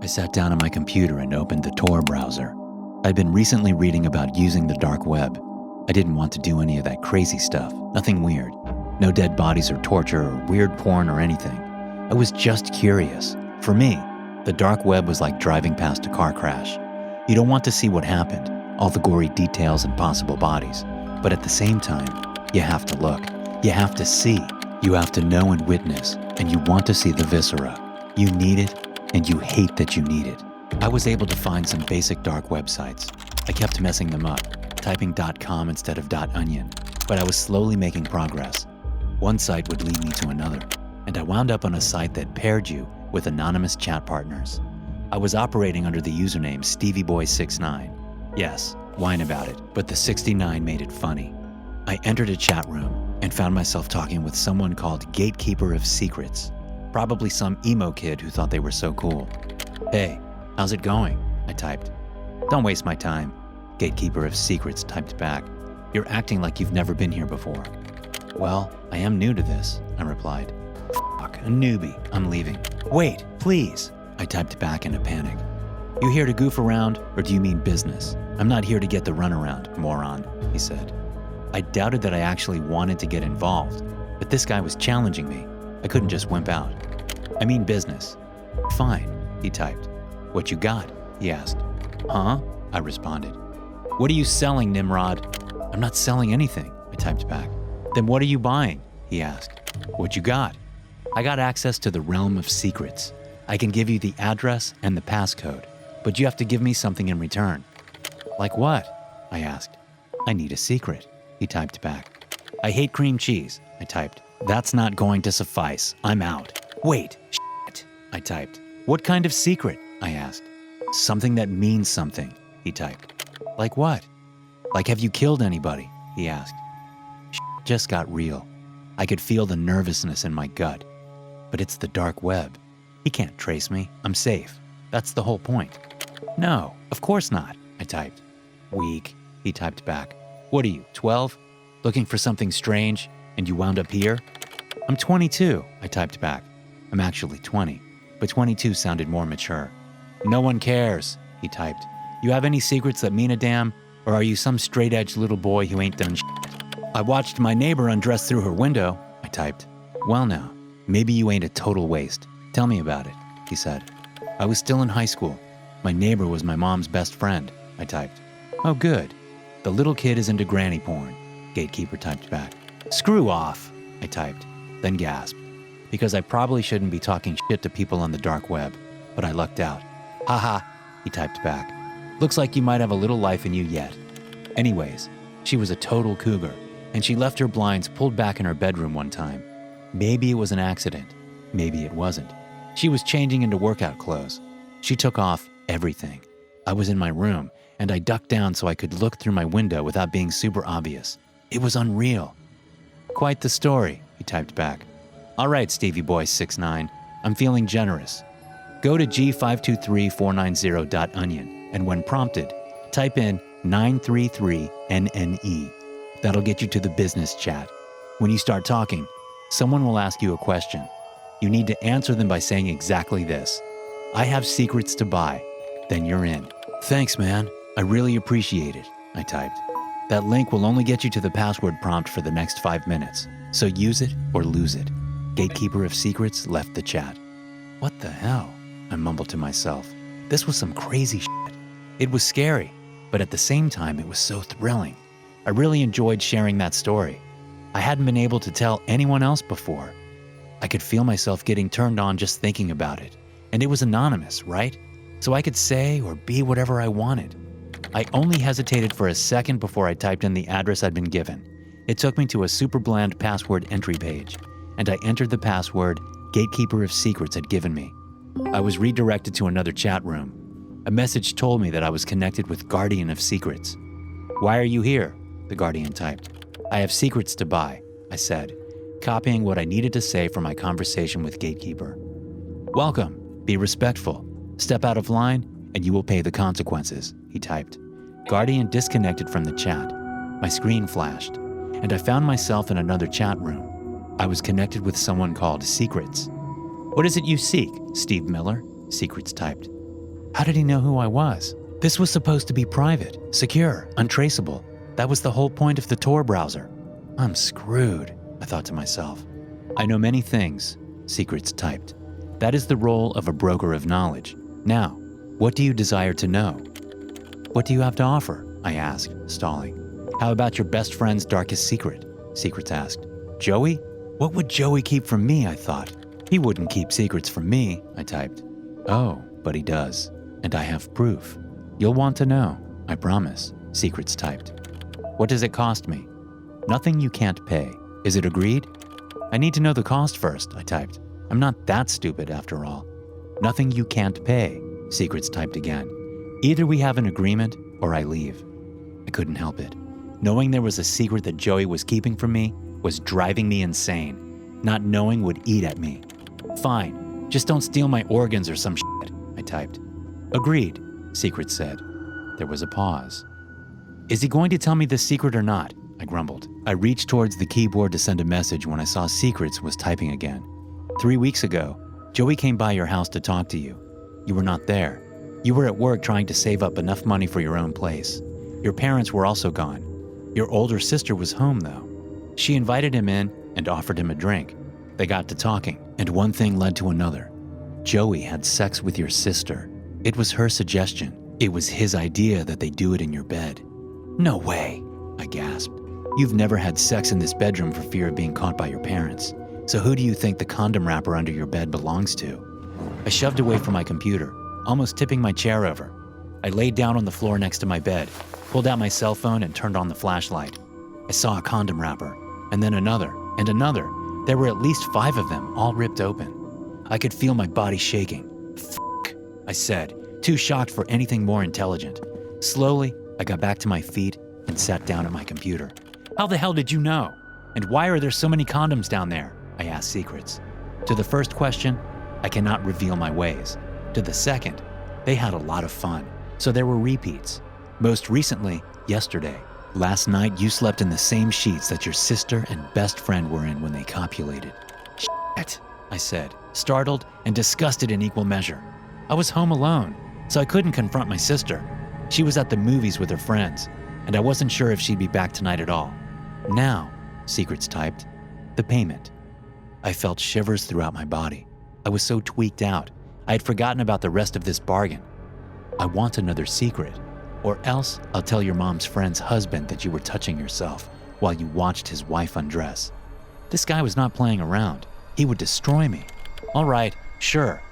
I sat down on my computer and opened the Tor browser. I'd been recently reading about using the dark web. I didn't want to do any of that crazy stuff, nothing weird. No dead bodies or torture or weird porn or anything. I was just curious. For me, the dark web was like driving past a car crash. You don't want to see what happened, all the gory details and possible bodies. But at the same time, you have to look. You have to see. You have to know and witness. And you want to see the viscera. You need it, and you hate that you need it. I was able to find some basic dark websites. I kept messing them up, typing .com instead of .onion, but I was slowly making progress. One site would lead me to another, and I wound up on a site that paired you with anonymous chat partners. I was operating under the username StevieBoy69. Yes, whine about it, but the 69 made it funny. I entered a chat room and found myself talking with someone called Gatekeeper of Secrets. Probably some emo kid who thought they were so cool. "Hey, how's it going?" I typed. "Don't waste my time," Gatekeeper of Secrets typed back. "You're acting like you've never been here before." "Well, I am new to this," I replied. "Fuck, a newbie, I'm leaving." "Wait, please," I typed back in a panic. "You here to goof around, or do you mean business? I'm not here to get the runaround, moron," he said. I doubted that I actually wanted to get involved, but this guy was challenging me. I couldn't just wimp out. "I mean business." "Fine," he typed. "What you got?" he asked. "Huh?" I responded. "What are you selling, Nimrod?" "I'm not selling anything," I typed back. "Then what are you buying?" he asked. "What you got?" "I got access to the realm of secrets. I can give you the address and the passcode, but you have to give me something in return." "Like what?" I asked. "I need a secret," he typed back. "I hate cream cheese," I typed. "That's not going to suffice. I'm out." "Wait, shit," I typed. "What kind of secret?" I asked. "Something that means something," he typed. "Like what?" "Like have you killed anybody?" he asked. Shit just got real. I could feel the nervousness in my gut. But it's the dark web. He can't trace me. I'm safe. That's the whole point. "No, of course not," I typed. "Weak," he typed back. "What are you, 12? Looking for something strange, and you wound up here?" "I'm 22, I typed back. "I'm actually 20, but 22 sounded more mature." "No one cares," he typed. "You have any secrets that mean a damn, or are you some straight-edge little boy who ain't done shit?" "I watched my neighbor undress through her window," I typed. "Well now, maybe you ain't a total waste. Tell me about it," he said. "I was still in high school. My neighbor was my mom's best friend," I typed. "Oh good. The little kid is into granny porn," Gatekeeper typed back. "Screw off," I typed, then gasped, because I probably shouldn't be talking shit to people on the dark web, but I lucked out. "Haha," he typed back. "Looks like you might have a little life in you yet." Anyways, she was a total cougar, and she left her blinds pulled back in her bedroom one time. Maybe it was an accident. Maybe it wasn't. She was changing into workout clothes. She took off everything. I was in my room, and I ducked down so I could look through my window without being super obvious. It was unreal. "Quite the story," he typed back. "All right, StevieBoy69, I'm feeling generous. Go to g523490.onion, and when prompted, type in 933NNE. That'll get you to the business chat. When you start talking, someone will ask you a question. You need to answer them by saying exactly this: 'I have secrets to buy.' Then you're in." "Thanks, man. I really appreciate it," I typed. "That link will only get you to the password prompt for the next 5 minutes, so use it or lose it." Gatekeeper of Secrets left the chat. "What the hell?" I mumbled to myself. This was some crazy shit. It was scary, but at the same time it was so thrilling. I really enjoyed sharing that story. I hadn't been able to tell anyone else before. I could feel myself getting turned on just thinking about it. And it was anonymous, right? So I could say or be whatever I wanted. I only hesitated for a second before I typed in the address I'd been given. It took me to a super bland password entry page, and I entered the password Gatekeeper of Secrets had given me. I was redirected to another chat room. A message told me that I was connected with Guardian of Secrets. "Why are you here?" the Guardian typed. "I have secrets to buy," I said, copying what I needed to say from my conversation with Gatekeeper. "Welcome. Be respectful. Step out of line, and you will pay the consequences," he typed. Guardian disconnected from the chat. My screen flashed, and I found myself in another chat room. I was connected with someone called Secrets. "What is it you seek, Steve Miller?" Secrets typed. How did he know who I was? This was supposed to be private, secure, untraceable. That was the whole point of the Tor browser. I'm screwed, I thought to myself. I know many things, Secrets typed. That is the role of a broker of knowledge. Now, what do you desire to know? What do you have to offer? I asked, stalling. How about your best friend's darkest secret? Secrets asked. Joey? What would Joey keep from me, I thought. He wouldn't keep secrets from me, I typed. Oh, but he does. And I have proof. You'll want to know, I promise, Secrets typed. What does it cost me? Nothing you can't pay. Is it agreed? I need to know the cost first, I typed. I'm not that stupid after all. Nothing you can't pay, Secrets typed again. Either we have an agreement or I leave. I couldn't help it. Knowing there was a secret that Joey was keeping from me was driving me insane. Not knowing would eat at me. Fine, just don't steal my organs or some shit, I typed. Agreed, Secrets said. There was a pause. Is he going to tell me this secret or not? I grumbled. I reached towards the keyboard to send a message when I saw Secrets was typing again. 3 weeks ago, Joey came by your house to talk to you. You were not there. You were at work trying to save up enough money for your own place. Your parents were also gone. Your older sister was home, though. She invited him in and offered him a drink. They got to talking, and one thing led to another. Joey had sex with your sister. It was her suggestion. It was his idea that they do it in your bed. No way, I gasped. You've never had sex in this bedroom for fear of being caught by your parents. So who do you think the condom wrapper under your bed belongs to? I shoved away from my computer, almost tipping my chair over. I laid down on the floor next to my bed, pulled out my cell phone and turned on the flashlight. I saw a condom wrapper, and then another, and another. There were at least 5 of them, all ripped open. I could feel my body shaking. Fuck, I said, too shocked for anything more intelligent. Slowly, I got back to my feet and sat down at my computer. How the hell did you know? And why are there so many condoms down there? I asked Secrets. To the first question, I cannot reveal my ways. To the second, they had a lot of fun, so there were repeats. Most recently, yesterday. Last night, you slept in the same sheets that your sister and best friend were in when they copulated. Shit, I said, startled and disgusted in equal measure. I was home alone, so I couldn't confront my sister. She was at the movies with her friends, and I wasn't sure if she'd be back tonight at all. Now, Secrets typed, the payment. I felt shivers throughout my body. I was so tweaked out, I had forgotten about the rest of this bargain. I want another secret, or else I'll tell your mom's friend's husband that you were touching yourself while you watched his wife undress. This guy was not playing around. He would destroy me. All right, sure.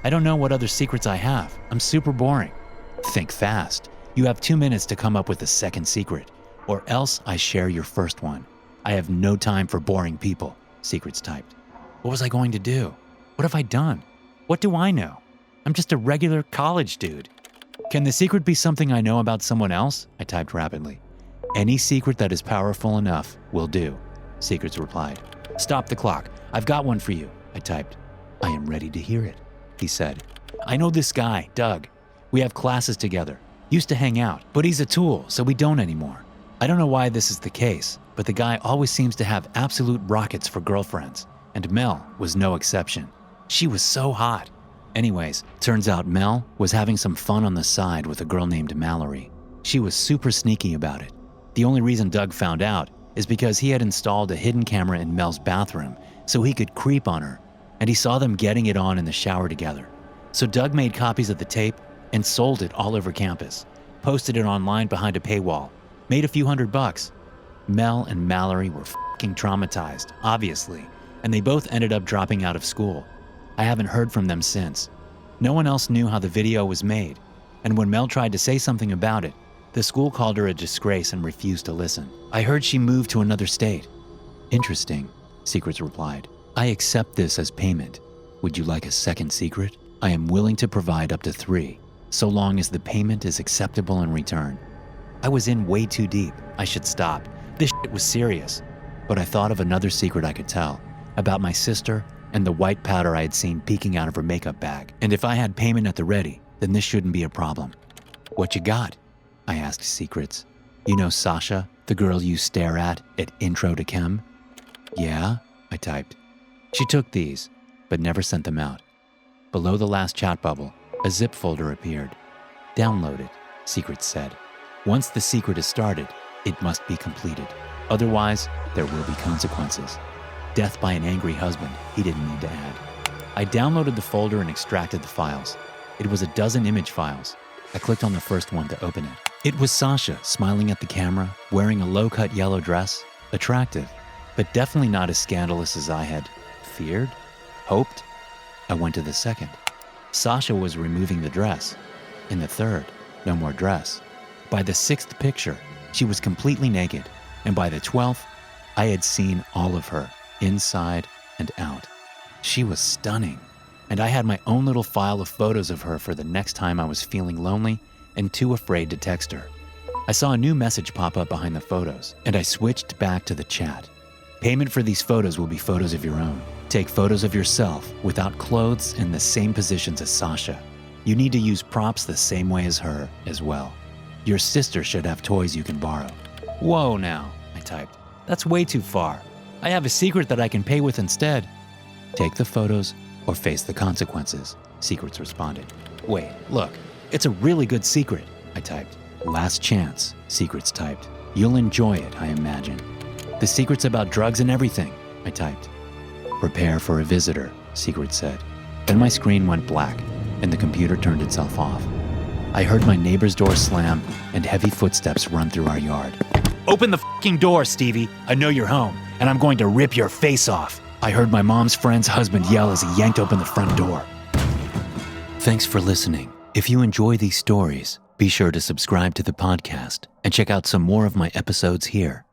I don't know what other secrets I have. I'm super boring. Think fast. You have 2 minutes to come up with a second secret, or else I share your first one. I have no time for boring people, Secrets typed. What was I going to do? What have I done? What do I know? I'm just a regular college dude. Can the secret be something I know about someone else? I typed rapidly. Any secret that is powerful enough will do, Secrets replied. Stop the clock. I've got one for you, I typed. I am ready to hear it, he said. I know this guy, Doug. We have classes together. Used to hang out, but he's a tool, so we don't anymore. I don't know why this is the case, but the guy always seems to have absolute rockets for girlfriends, and Mel was no exception. She was so hot. Anyways, turns out Mel was having some fun on the side with a girl named Mallory. She was super sneaky about it. The only reason Doug found out is because he had installed a hidden camera in Mel's bathroom so he could creep on her, and he saw them getting it on in the shower together. So Doug made copies of the tape and sold it all over campus, posted it online behind a paywall, made a few $100. Mel and Mallory were fucking traumatized, obviously, and they both ended up dropping out of school. I haven't heard from them since. No one else knew how the video was made, and when Mel tried to say something about it, the school called her a disgrace and refused to listen. I heard she moved to another state. Interesting, Secrets replied. I accept this as payment. Would you like a second secret? I am willing to provide up to 3, so long as the payment is acceptable in return. I was in way too deep. I should stop. This shit was serious. But I thought of another secret I could tell, about my sister and the white powder I had seen peeking out of her makeup bag. And if I had payment at the ready, then this shouldn't be a problem. What you got? I asked Secrets. You know Sasha, the girl you stare at Intro to Chem? Yeah, I typed. She took these, but never sent them out. Below the last chat bubble, A zip folder appeared. Download it, Secrets said. Once the secret is started, it must be completed. Otherwise, there will be consequences. Death by an angry husband, he didn't need to add. I downloaded the folder and extracted the files. It was a dozen image files. I clicked on the first one to open it. It was Sasha, smiling at the camera, wearing a low-cut yellow dress. Attractive, but definitely not as scandalous as I had feared, hoped. I went to the second. Sasha was removing the dress. In the third, no more dress. By the sixth picture, she was completely naked. And by the 12th, I had seen all of her, inside and out. She was stunning. And I had my own little file of photos of her for the next time I was feeling lonely and too afraid to text her. I saw a new message pop up behind the photos, and I switched back to the chat. Payment for these photos will be photos of your own. Take photos of yourself without clothes in the same positions as Sasha. You need to use props the same way as her as well. Your sister should have toys you can borrow. Whoa now, I typed. That's way too far. I have a secret that I can pay with instead. Take the photos or face the consequences, Secrets responded. Wait, look, it's a really good secret, I typed. Last chance, Secrets typed. You'll enjoy it, I imagine. The secret's about drugs and everything, I typed. Prepare for a visitor, Secrets said. Then my screen went black and the computer turned itself off. I heard my neighbor's door slam and heavy footsteps run through our yard. Open the fucking door, Stevie. I know you're home, and I'm going to rip your face off. I heard my mom's friend's husband yell as he yanked open the front door. Thanks for listening. If you enjoy these stories, be sure to subscribe to the podcast and check out some more of my episodes here.